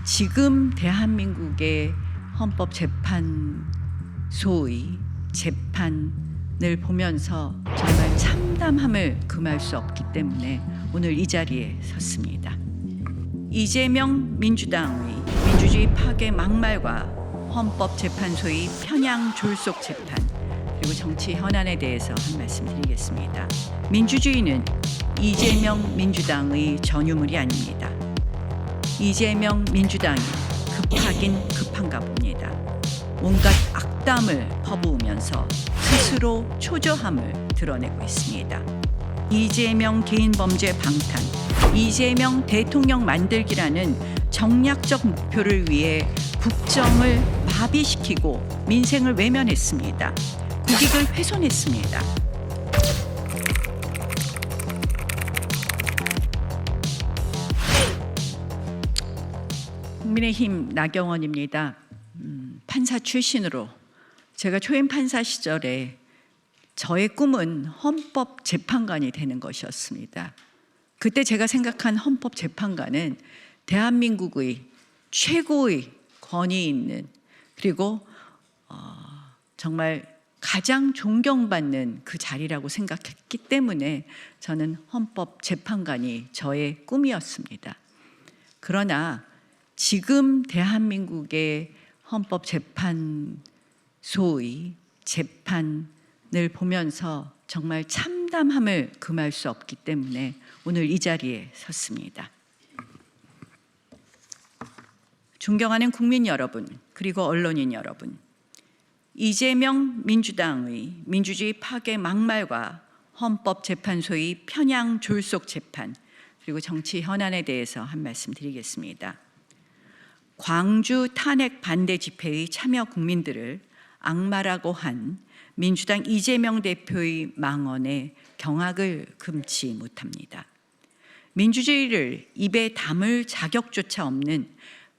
지금 대한민국의 헌법재판소의 재판을 보면서 정말 참담함을 금할 수 없기 때문에 오늘 이 자리에 섰습니다. 이재명 민주당의 민주주의 파괴 막말과 헌법재판소의 편향 졸속 재판, 그리고 정치 현안에 대해서 한 말씀 드리겠습니다. 민주주의는 이재명 민주당의 전유물이 아닙니다. 이재명 민주당이 급하긴 급한가 봅니다. 온갖 악담을 퍼부으면서 스스로 초조함을 드러내고 있습니다. 이재명 개인 범죄 방탄, 이재명 대통령 만들기라는 정략적 목표를 위해 국정을 마비시키고 민생을 외면했습니다. 국익을 훼손했습니다. 국민의힘 나경원입니다. 판사 출신으로 제가 초임 판사 시절에 저의 꿈은 헌법재판관이 되는 것이었습니다. 그때 제가 생각한 헌법재판관은 대한민국의 최고의 권위 있는, 그리고 정말 가장 존경받는 그 자리라고 생각했기 때문에 저는 헌법재판관이 저의 꿈이었습니다. 그러나 지금 대한민국의 헌법재판소의 재판을 보면서 정말 참담함을 금할 수 없기 때문에 오늘 이 자리에 섰습니다. 존경하는 국민 여러분, 그리고 언론인 여러분, 이재명 민주당의 민주주의 파괴 막말과 헌법재판소의 편향 졸속 재판, 그리고 정치 현안에 대해서 한 말씀 드리겠습니다. 광주 탄핵 반대 집회의 참여 국민들을 악마라고 한 민주당 이재명 대표의 망언에 경악을 금치 못합니다. 민주주의를 입에 담을 자격조차 없는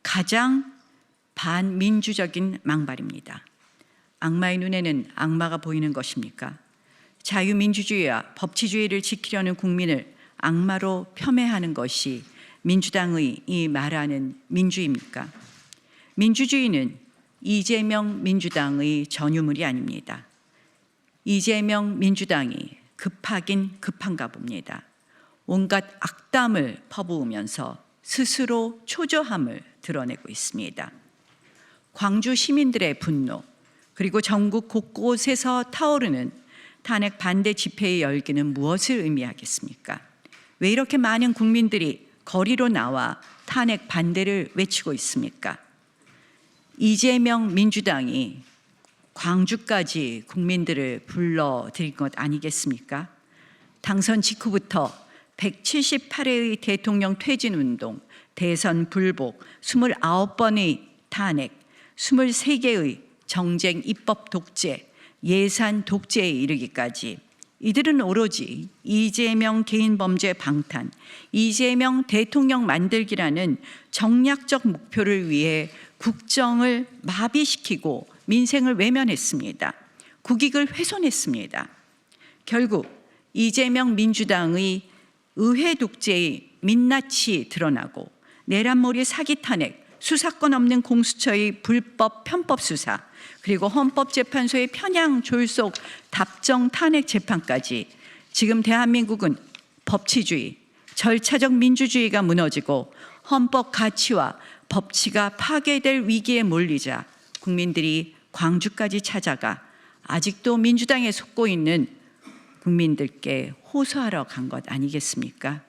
가장 반민주적인 망발입니다. 악마의 눈에는 악마가 보이는 것입니까? 자유민주주의와 법치주의를 지키려는 국민을 악마로 폄훼하는 것이 민주당의 이 말하는 민주입니까? 민주주의는 이재명 민주당의 전유물이 아닙니다. 이재명 민주당이 급하긴 급한가 봅니다. 온갖 악담을 퍼부으면서 스스로 초조함을 드러내고 있습니다. 광주 시민들의 분노, 그리고 전국 곳곳에서 타오르는 탄핵 반대 집회의 열기는 무엇을 의미하겠습니까? 왜 이렇게 많은 국민들이 거리로 나와 탄핵 반대를 외치고 있습니까? 이재명 민주당이 광주까지 국민들을 불러들인 것 아니겠습니까? 당선 직후부터 178회의 대통령 퇴진운동, 대선 불복, 29번의 탄핵, 23개의 정쟁 입법 독재, 예산 독재에 이르기까지 이들은 오로지 이재명 개인 범죄 방탄, 이재명 대통령 만들기라는 정략적 목표를 위해 국정을 마비시키고 민생을 외면했습니다. 국익을 훼손했습니다. 결국 이재명 민주당의 의회 독재의 민낯이 드러나고 내란몰이 사기 탄핵, 수사권 없는 공수처의 불법 편법 수사, 그리고 헌법재판소의 편향 졸속 답정 탄핵 재판까지 지금 대한민국은 법치주의, 절차적 민주주의가 무너지고 헌법 가치와 법치가 파괴될 위기에 몰리자 국민들이 광주까지 찾아가 아직도 민주당에 속고 있는 국민들께 호소하러 간 것 아니겠습니까?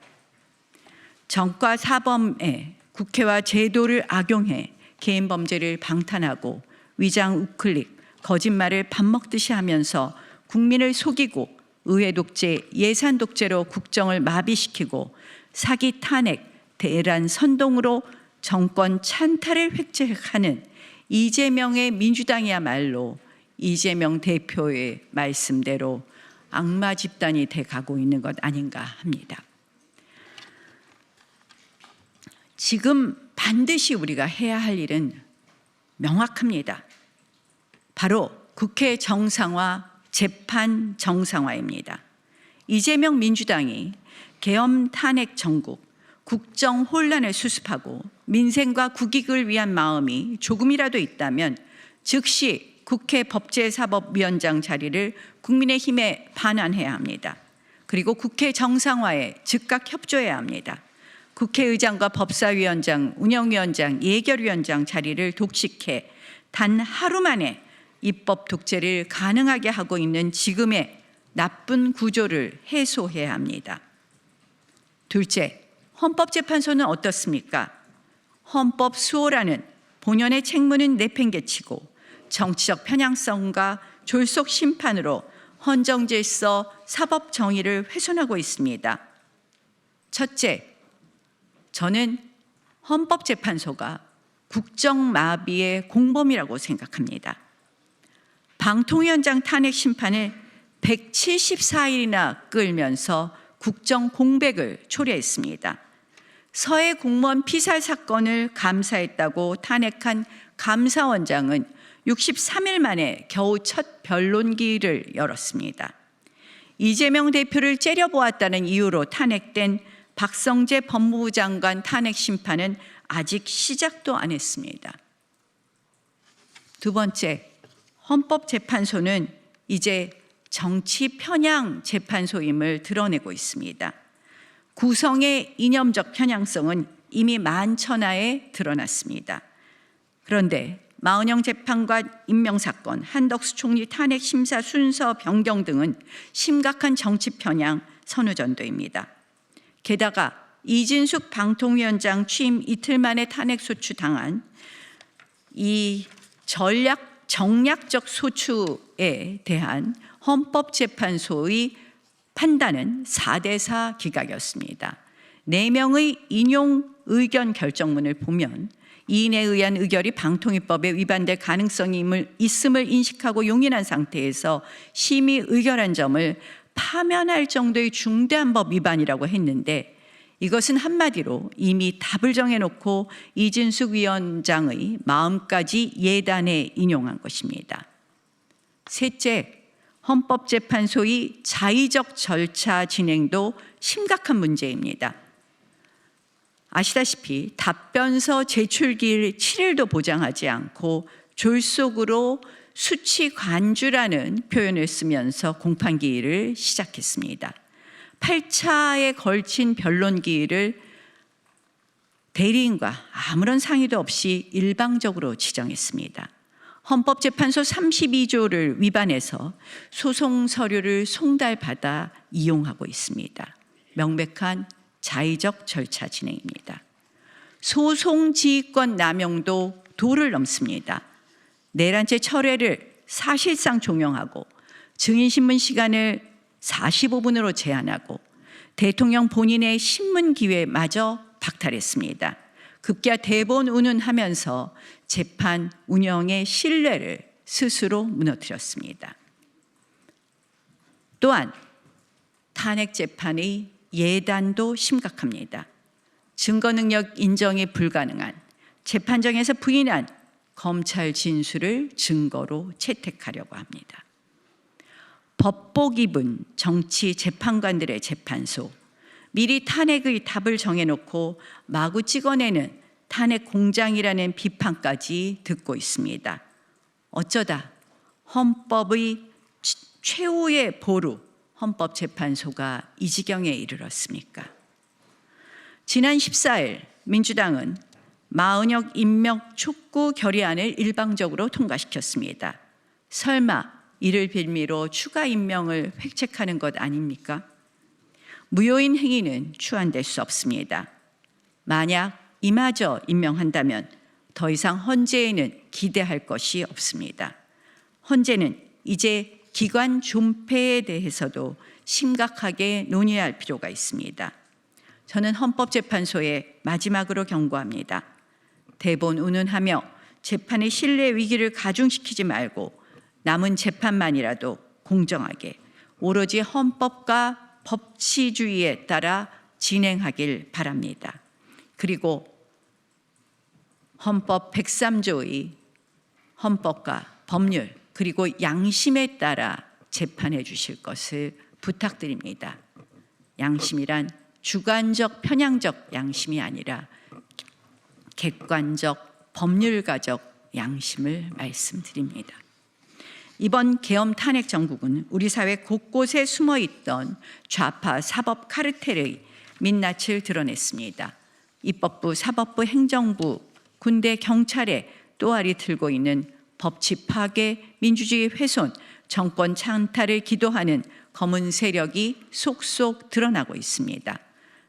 정과 사범에 국회와 제도를 악용해 개인 범죄를 방탄하고 위장 우클릭, 거짓말을 밥 먹듯이 하면서 국민을 속이고 의회 독재, 예산 독재로 국정을 마비시키고 사기 탄핵, 대란 선동으로 정권 찬탈을 획책하는 이재명의 민주당이야말로 이재명 대표의 말씀대로 악마 집단이 돼가고 있는 것 아닌가 합니다. 지금 반드시 우리가 해야 할 일은 명확합니다. 바로 국회 정상화, 재판 정상화입니다. 이재명 민주당이 계엄 탄핵 정국, 국정 혼란을 수습하고 민생과 국익을 위한 마음이 조금이라도 있다면 즉시 국회 법제사법위원장 자리를 국민의힘에 반환해야 합니다. 그리고 국회 정상화에 즉각 협조해야 합니다. 국회의장과 법사위원장, 운영위원장, 예결위원장 자리를 독식해 단 하루 만에 입법 독재를 가능하게 하고 있는 지금의 나쁜 구조를 해소해야 합니다. 둘째, 헌법재판소는 어떻습니까? 헌법 수호라는 본연의 책무는 내팽개치고 정치적 편향성과 졸속 심판으로 헌정질서, 사법 정의를 훼손하고 있습니다. 첫째, 저는 헌법재판소가 국정마비의 공범이라고 생각합니다. 방통위원장 탄핵 심판을 174일이나 끌면서 국정 공백을 초래했습니다. 서해 공무원 피살 사건을 감사했다고 탄핵한 감사원장은 63일 만에 겨우 첫 변론기를 열었습니다. 이재명 대표를 째려보았다는 이유로 탄핵된 박성재 법무부 장관 탄핵 심판은 아직 시작도 안 했습니다. 두 번째, 헌법재판소는 이제 정치 편향 재판소임을 드러내고 있습니다. 구성의 이념적 편향성은 이미 만천하에 드러났습니다. 그런데 마은영 재판관 임명사건, 한덕수 총리 탄핵 심사 순서 변경 등은 심각한 정치 편향 선후전도입니다. 게다가 이진숙 방통위원장 취임 이틀 만에 탄핵 소추당한 이 정략적 소추에 대한 헌법재판소의 판단은 4대4 기각이었습니다. 4명의 인용 의견 결정문을 보면 이인에 의한 의결이 방통위법에 위반될 가능성이 있음을 인식하고 용인한 상태에서 심의 의결한 점을 파면할 정도의 중대한 법 위반이라고 했는데 이것은 한마디로 이미 답을 정해놓고 이진숙 위원장의 마음까지 예단해 인용한 것입니다. 셋째, 헌법재판소의 자의적 절차 진행도 심각한 문제입니다. 아시다시피 답변서 제출기일 7일도 보장하지 않고 졸속으로 수치 관주라는 표현을 쓰면서 공판기일을 시작했습니다. 8차에 걸친 변론기일을 대리인과 아무런 상의도 없이 일방적으로 지정했습니다. 헌법재판소 32조를 위반해서 소송 서류를 송달받아 이용하고 있습니다. 명백한 자의적 절차 진행입니다. 소송지휘권 남용도 도를 넘습니다. 내란죄 철회를 사실상 종용하고 증인신문 시간을 45분으로 제한하고 대통령 본인의 신문 기회마저 박탈했습니다. 급기야 대본 운운하면서 재판 운영의 신뢰를 스스로 무너뜨렸습니다. 또한 탄핵 재판의 예단도 심각합니다. 증거 능력 인정이 불가능한 재판정에서 부인한 검찰 진술을 증거로 채택하려고 합니다. 법복 입은 정치 재판관들의 재판소, 미리 탄핵의 답을 정해놓고 마구 찍어내는 탄핵 공장이라는 비판까지 듣고 있습니다. 어쩌다 헌법의 최후의 보루, 헌법재판소가 이 지경에 이르렀습니까? 지난 14일 민주당은 마은혁 임명 촉구 결의안을 일방적으로 통과시켰습니다. 설마 이를 빌미로 추가 임명을 획책하는 것 아닙니까? 무효인 행위는 추안될 수 없습니다. 만약 이마저 임명한다면 더 이상 헌재에는 기대할 것이 없습니다. 헌재는 이제 기관 존폐에 대해서도 심각하게 논의할 필요가 있습니다. 저는 헌법재판소에 마지막으로 경고합니다. 대본 운운하며 재판의 신뢰 위기를 가중시키지 말고 남은 재판만이라도 공정하게 오로지 헌법과 법치주의에 따라 진행하길 바랍니다. 그리고 헌법 103조의 헌법과 법률 그리고 양심에 따라 재판해 주실 것을 부탁드립니다. 양심이란 주관적 편향적 양심이 아니라 객관적 법률가적 양심을 말씀드립니다. 이번 계엄 탄핵 정국은 우리 사회 곳곳에 숨어있던 좌파 사법 카르텔의 민낯을 드러냈습니다. 입법부, 사법부, 행정부, 군대, 경찰에 또아리 들고 있는 법치 파괴, 민주주의 훼손, 정권 찬탈을 기도하는 검은 세력이 속속 드러나고 있습니다.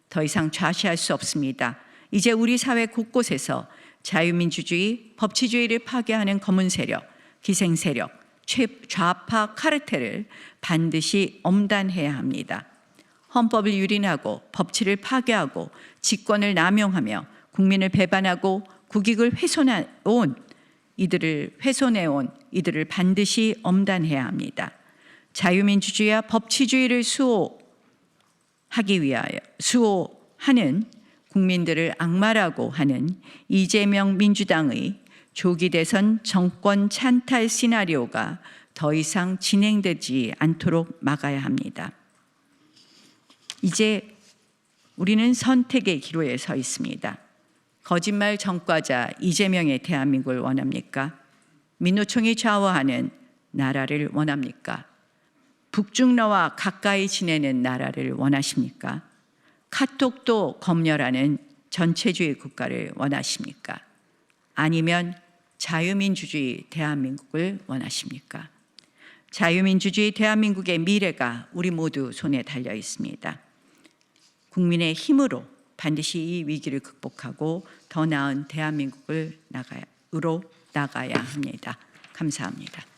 더 이상 좌시할 수 없습니다. 이제 우리 사회 곳곳에서 자유민주주의, 법치주의를 파괴하는 검은 세력, 기생 세력, 좌파 카르텔을 반드시 엄단해야 합니다. 헌법을 유린하고 법치를 파괴하고 직권을 남용하며 국민을 배반하고 국익을 훼손해온 이들을 반드시 엄단해야 합니다. 자유민주주의와 법치주의를 수호하는 국민들을 악마라고 하는 이재명 민주당의 조기 대선 정권 찬탈 시나리오가 더 이상 진행되지 않도록 막아야 합니다. 이제 우리는 선택의 기로에 서 있습니다. 거짓말 전과자 이재명의 대한민국을 원합니까? 민노총이 좌우하는 나라를 원합니까? 북중러와 가까이 지내는 나라를 원하십니까? 카톡도 검열하는 전체주의 국가를 원하십니까? 아니면 자유민주주의 대한민국을 원하십니까? 자유민주주의 대한민국의 미래가 우리 모두 손에 달려 있습니다. 국민의 힘으로 반드시 이 위기를 극복하고 더 나은 대한민국을 나가야 합니다. 감사합니다.